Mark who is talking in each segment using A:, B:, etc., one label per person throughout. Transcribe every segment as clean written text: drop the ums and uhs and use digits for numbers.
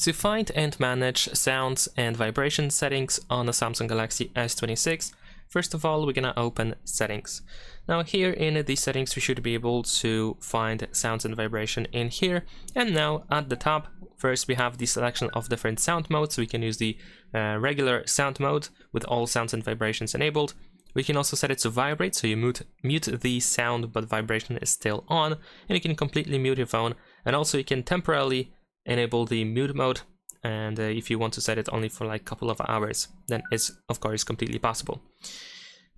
A: To find and manage sounds and vibration settings on the Samsung Galaxy S26, first of all, we're gonna open Settings. Now here in the settings, we should be able to find sounds and vibration in here. And now at the top, first we have the selection of different sound modes. We can use the regular sound mode with all sounds and vibrations enabled. We can also set it to vibrate, so you mute the sound but vibration is still on, and you can completely mute your phone. And also you can temporarily enable the mute mode, and if you want to set it only for like a couple of hours, then it's of course completely possible.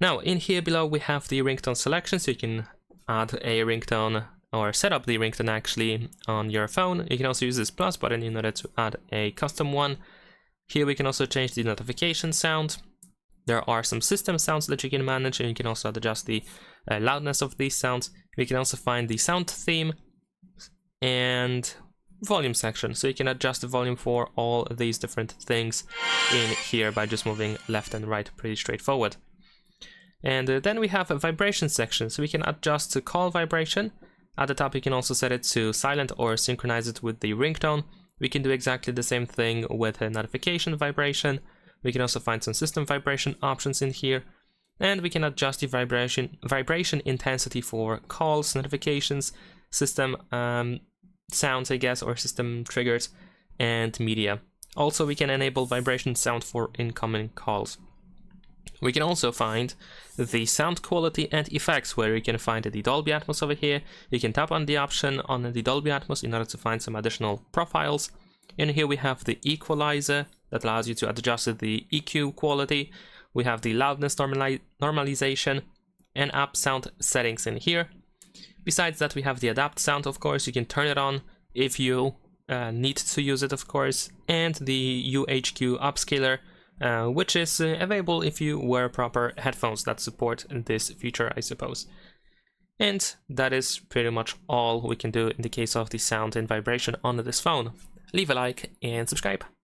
A: Now in here below we have the ringtone selection, so you can add a ringtone or set up the ringtone actually on your phone. You can also use this plus button in order to add a custom one. Here we can also change the notification sound. There are some system sounds that you can manage, and you can also adjust the loudness of these sounds. We can also find the sound theme and volume section, so you can adjust the volume for all these different things in here by just moving left and right, pretty straightforward. And then we have a vibration section, so we can adjust the call vibration. At the top you can also set it to silent or synchronize it with the ringtone. We can do exactly the same thing with a notification vibration. We can also find some system vibration options in here, and we can adjust the vibration intensity for calls, notifications, system sounds, I guess, or system triggers, and media. Also, we can enable vibration sound for incoming calls. We can also find the sound quality and effects, where you can find the Dolby Atmos over here. You can tap on the option on the Dolby Atmos in order to find some additional profiles. In here we have the equalizer that allows you to adjust the EQ quality. We have the loudness normalization and app sound settings in here. Besides that, we have the adapt sound, of course. You can turn it on if you need to use it, of course, and the UHQ upscaler, which is available if you wear proper headphones that support this feature, I suppose. And that is pretty much all we can do in the case of the sound and vibration on this phone. Leave a like and subscribe.